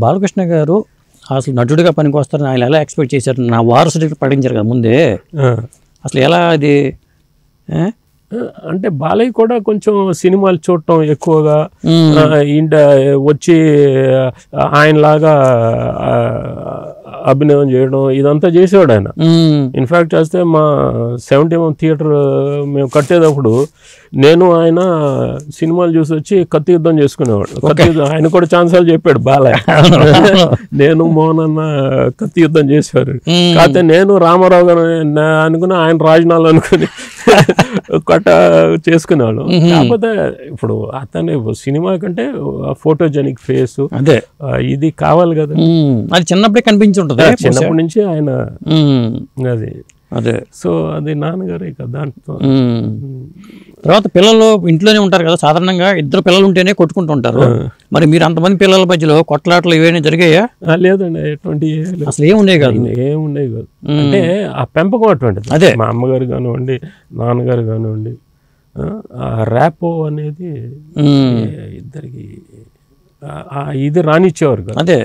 బాలకృష్ణ గారు అసలు నటుడిగా పనికి వస్తారని ఆయన ఎలా ఎక్స్పెక్ట్ చేశారు? నా వారసుడికి ప్రకటించారు కదా ముందే, అసలు ఎలా అది? అంటే బాలయ్య కూడా కొంచెం సినిమాలు చూడటం ఎక్కువగా, వచ్చి ఆయనలాగా అభినయం చేయడం ఇదంతా చేసేవాడు ఆయన. ఇన్ఫ్యాక్ట్ చేస్తే మా 70mm థియేటర్ మేము కట్టేటప్పుడు నేను ఆయన సినిమాలు చూసి వచ్చి కత్తి యుద్ధం చేసుకునేవాడు. ఆయన కూడా ఛాన్సాలు చెప్పాడు బాలయ్య. నేను మోహన్ అన్న కత్తి యుద్ధం చేసేవారు. కాకపోతే నేను రామారావు గారు అనుకుని ఆయన రాజనాలు అనుకుని కట్ట చేసుకునేవాళ్ళు. కాకపోతే ఇప్పుడు అతని సినిమా కంటే ఫోటోజెనిక్ ఫేస్ అదే ఇది కావాలి కదా, అది చిన్నప్పుడే కనిపించి ఉంటుంది. చిన్నప్పటి నుంచి ఆయన అది అదే. సో అది నాన్నగారే కదా. దాంట్లో తర్వాత పిల్లలు ఇంట్లోనే ఉంటారు కదా, సాధారణంగా ఇద్దరు పిల్లలు ఉంటేనే కొట్టుకుంటూ ఉంటారు. మరి మీరు అంతమంది పిల్లల మధ్యలో కొట్లాటలు ఏవైనా జరిగాయా? లేదండి, ఎటువంటి అసలు ఏముండేవి కాదు. ఏముండేవి కాదు. అంటే ఆ పెంపకం అటువంటిది. అదే మా అమ్మగారు కానివ్వండి, నాన్నగారు కానివ్వండి, ఆ ర్యాపో అనేది ఇద్దరికి ఇది రానిచ్చేవారు కదా. అదే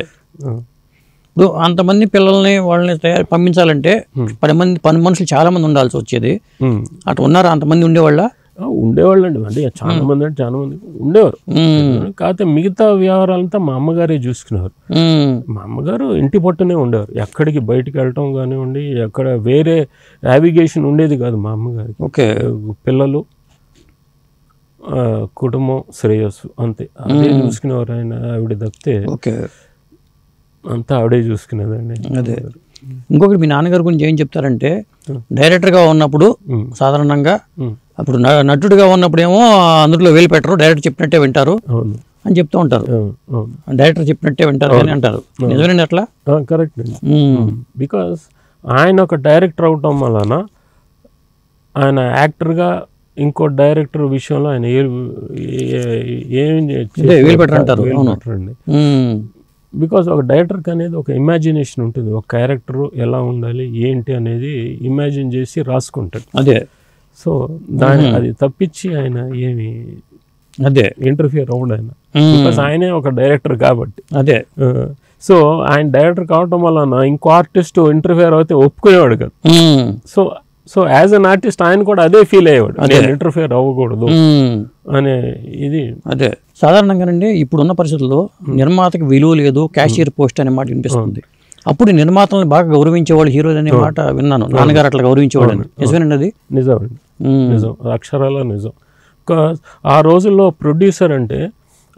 ఇప్పుడు అంతమంది పిల్లల్ని వాళ్ళని పంపించాలంటే 10 మనుషులు చాలా మంది ఉండాల్సి వచ్చేది. అటు ఉన్నారా? అంతమంది ఉండేవాళ్ళ? ఉండేవాళ్ళండి. అంటే చాలా మంది ఉండేవారు. కాకపోతే మిగతా వ్యవహారాలంతా మా అమ్మగారే చూసుకునేవారు. మా అమ్మగారు ఇంటి పట్టునే ఉండేవారు. ఎక్కడికి బయటికి వెళ్ళటం కానివ్వండి, ఎక్కడ వేరే నావిగేషన్ ఉండేది కాదు మా అమ్మగారికి. ఓకే, పిల్లలు, కుటుంబం, శ్రేయస్సు అంతే. అదే చూసుకునేవారు ఆయన. ఆవిడ తప్పితే ఓకే అంతా ఆవిడే చూసుకునేదండి. అదే. ఇంకొకటి మీ నాన్నగారి గురించి ఏం చెప్తారంటే, డైరెక్టర్గా ఉన్నప్పుడు సాధారణంగా అప్పుడు నటుడిగా ఉన్నప్పుడు ఏమో అందులో వేలు పెట్టరు, డైరెక్టర్ చెప్పినట్టే వింటారు అని చెప్తూ ఉంటారు. డైరెక్టర్ చెప్పినట్టే వింటారు అని అంటారు. నిజమేనండి అట్లా? కరెక్ట్ అండి. బికాస్ ఆయన ఒక డైరెక్టర్ అవటం వలన ఆయన యాక్టర్గా ఇంకో డైరెక్టర్ విషయంలో ఆయన ఏం వేలు పెట్టరంటారు. బికాస్ ఒక డైరెక్టర్కి అనేది ఒక ఇమాజినేషన్ ఉంటుంది. ఒక క్యారెక్టర్ ఎలా ఉండాలి ఏంటి అనేది ఇమాజిన్ చేసి రాసుకుంటాడు. అదే. సో అది తప్పించి ఆయన ఏమి ఇంటర్ఫియర్ అవ్వడు ఆయన. బికాస్ ఆయనే ఒక డైరెక్టర్ కాబట్టి. అదే. సో ఆయన డైరెక్టర్ కావటం వలన ఇంకో ఆర్టిస్ట్ ఇంటర్ఫియర్ అయితే ఒప్పుకునేవాడు కదా. సో యాజ్ అన్ ఆర్టిస్ట్ ఆయన కూడా అదే ఫీల్ అయ్యేవాడు, నేను ఇంటర్ఫియర్ అవ్వకూడదు అనే ఇది. అదే సాధారణంగానండి ఇప్పుడున్న పరిస్థితుల్లో నిర్మాతకి విలువ లేదు, క్యాషియర్ పోస్ట్ అనే మాట వినిపిస్తుంది. అప్పుడు నిర్మాతలను బాగా గౌరవించేవాళ్ళు, హీరోలు అనే మాట విన్నాను. నాన్నగారు అట్లా గౌరవించేవాడు. నిజమేనండి అది? నిజమండి, నిజం, అక్షరాల నిజం. ఆ రోజుల్లో ప్రొడ్యూసర్ అంటే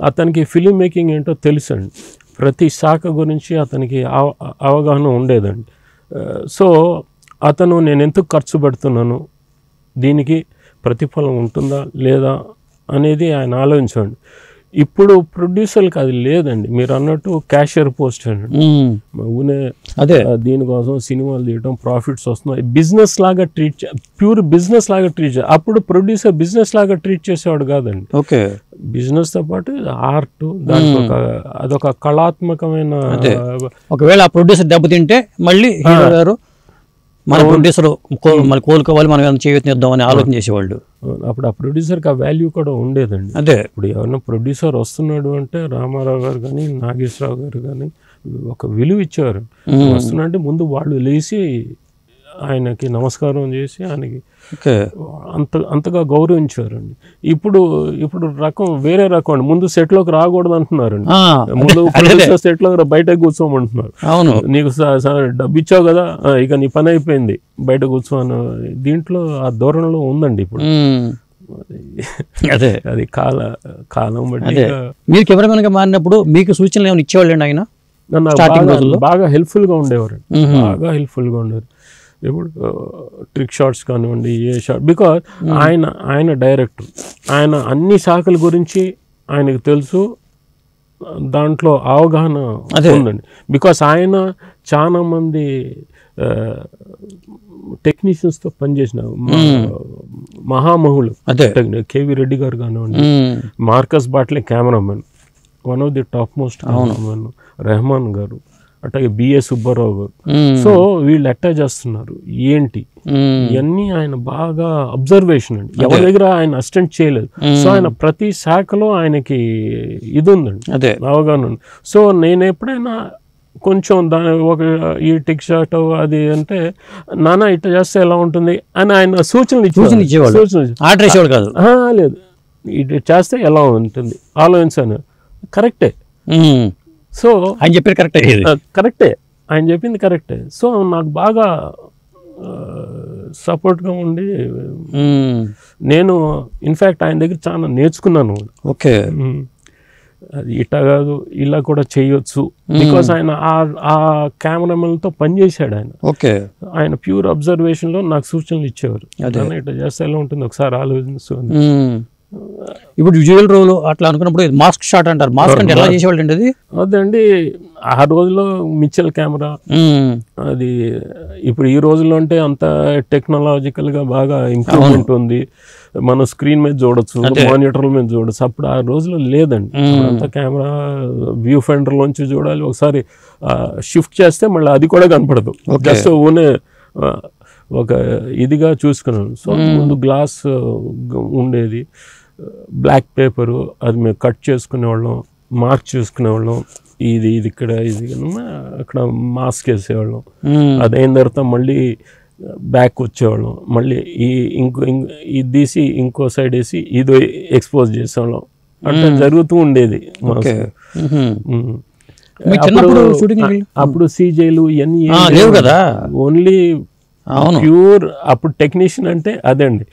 అతనికి ఫిలిం మేకింగ్ ఏంటో తెలుసండి. ప్రతి శాఖ గురించి అతనికి అవగాహన ఉండేదండి. సో అతను నేను ఎందుకు ఖర్చు పెడుతున్నాను, దీనికి ప్రతిఫలం ఉంటుందా లేదా అనేది ఆయన ఆలోచించండి. ఇప్పుడు ప్రొడ్యూసర్కి అది లేదండి. మీరు అన్నట్టు క్యాషియర్ పోస్ట్ అండి. అదే దీనికోసం సినిమాలు తీయడం, ప్రాఫిట్స్ వస్తున్నాయి, బిజినెస్ లాగా ప్యూర్ బిజినెస్ లాగా ట్రీట్. అప్పుడు ప్రొడ్యూసర్ బిజినెస్ లాగా ట్రీట్ చేసేవాడు కాదండి. ఓకే, బిజినెస్తో పాటు ఆర్ట్, దాంట్లో అదొక కళాత్మకమైన. ఒకవేళ ఆ ప్రొడ్యూసర్ దెబ్బతింటే మళ్ళీ హీరో గారు మన ప్రొడ్యూసర్ మళ్ళీ కోలుకోవాలి, మనం ఏమైనా చేయొద్దామని ఆలోచన చేసేవాళ్ళు. అప్పుడు ఆ ప్రొడ్యూసర్కి ఆ వాల్యూ కూడా ఉండేదండి. అదే ఇప్పుడు ఎవరైనా ప్రొడ్యూసర్ వస్తున్నాడు అంటే రామారావు గారు కానీ నాగేశ్వరరావు గారు కానీ ఒక విలువ ఇచ్చేవారు. వస్తున్నా అంటే ముందు వాళ్ళు లేచి ఆయనకి నమస్కారం చేసి ఆయనకి అంతగా గౌరవించారండి. ఇప్పుడు రకం వేరే రకం అండి. ముందు సెట్లోకి రాకూడదు అంటున్నారండి. ముందు సెట్లోకి బయట కూర్చోమంటున్నారు. అవును, నీకు డబ్బు ఇచ్చావు కదా, ఇక నీ పని అయిపోయింది, బయట కూర్చోను. దీంట్లో ఆ ధోరణిలో ఉందండి ఇప్పుడు. అదే అది కాలం బట్టి. మీరు కెమెరామెన్గా మారినప్పుడు మీకు సూచనలు ఏమైనా ఇచ్చేవాళ్ళండి ఆయన? బాగా హెల్ప్ఫుల్గా ఉండేవారు, బాగా హెల్ప్ఫుల్గా ఉండేవారు. ఇప్పుడు ట్రిక్ షాట్స్ కానివ్వండి, ఏ షాట్. బికాజ్ ఆయన డైరెక్టర్, ఆయన అన్ని శాఖల గురించి ఆయనకు తెలుసు, దాంట్లో అవగాహన ఉందండి. బికాస్ ఆయన చాలా మంది టెక్నీషియన్స్తో పనిచేసిన మహామహులు, కేవీ రెడ్డి గారు కానివ్వండి, Marcus Bartley cameramen, one of the top most cameramen, Rahman గారు, అట్లాగే బిఏ సుబ్బారావు గారు. సో వీళ్ళు ఎట్టా చేస్తున్నారు ఏంటి ఇవన్నీ ఆయన బాగా అబ్జర్వేషన్ అండి. ఎవరి దగ్గర ఆయన అసిస్టెంట్ చేయలేదు. సో ఆయన ప్రతి శాఖలో ఆయనకి ఇది ఉందండి, అవగాహన ఉంది. సో నేను ఎప్పుడైనా కొంచెం దాని ఒక ఈ టిక్ షాట్ అది అంటే నాన్న ఇట్లా చేస్తే ఎలా ఉంటుంది అని ఆయన సూచనలు ఇచ్చేవాడు కాదు. లేదు ఇటు చేస్తే ఎలా ఉంటుంది ఆలోచించాను. కరెక్టే. సో ఆయన చెప్పేది కరెక్టే, ఆయన చెప్పింది కరెక్టే. సో నాకు బాగా సపోర్ట్గా ఉండి నేను ఇన్ఫ్యాక్ట్ ఆయన దగ్గర చాలా నేర్చుకున్నాను. ఓకే, అది ఇట్లా కాదు ఇలా కూడా చేయొచ్చు. బికాస్ ఆయన ఆ కెమెరామెన్తో పనిచేశాడు ఆయన. ఓకే, ఆయన ప్యూర్ అబ్జర్వేషన్లో నాకు సూచనలు ఇచ్చేవారు. ఇట్లా చేస్తే ఎలా ఉంటుంది ఒకసారి ఆలోచించు. ఇప్పుడు విజువల్ రోల్ అట్లా అనుకున్నప్పుడు మాస్క్ షాట్ అంటారు. మాస్క్ అంటే ఎలా చేసేవాళ్ళు అండి అది? అదండి ఆ రోజుల్లో మిక్చర్ కెమెరా అది. ఇప్పుడు ఈ రోజుల్లో అంటే అంత టెక్నాలజికల్గా బాగా ఇంప్రూవ్మెంట్ ఉంది. మనం స్క్రీన్ మీద చూడొచ్చు, మానిటర్ల మీద చూడొచ్చు. అప్పుడు ఆ రోజుల్లో లేదండి. అంత కెమెరా వ్యూ ఫైండర్ లోంచి చూడాలి. ఒకసారి షిఫ్ట్ చేస్తే మళ్ళీ అది కూడా కనపడదు. జస్ట్ ఓనే ఒక ఇదిగా చూసుకున్నాను. సో ముందు గ్లాస్ ఉండేది, బ్లాక్ పేపరు, అది మేము కట్ చేసుకునేవాళ్ళం, మార్క్ చేసుకునేవాళ్ళం. ఇది ఇక్కడ ఇది అక్కడ మాస్క్ వేసేవాళ్ళం. అదైన తర్వాత మళ్ళీ బ్యాక్ వచ్చేవాళ్ళం. మళ్ళీ ఇది తీసి ఇంకో సైడ్ వేసి ఇది ఎక్స్పోజ్ చేసేవాళ్ళం. అంటే జరుగుతూ ఉండేది. అప్పుడు సీజేలు ఇవన్నీ లేవు కదా, ఓన్లీ ప్యూర్. అప్పుడు టెక్నీషియన్ అంటే అదే అండి.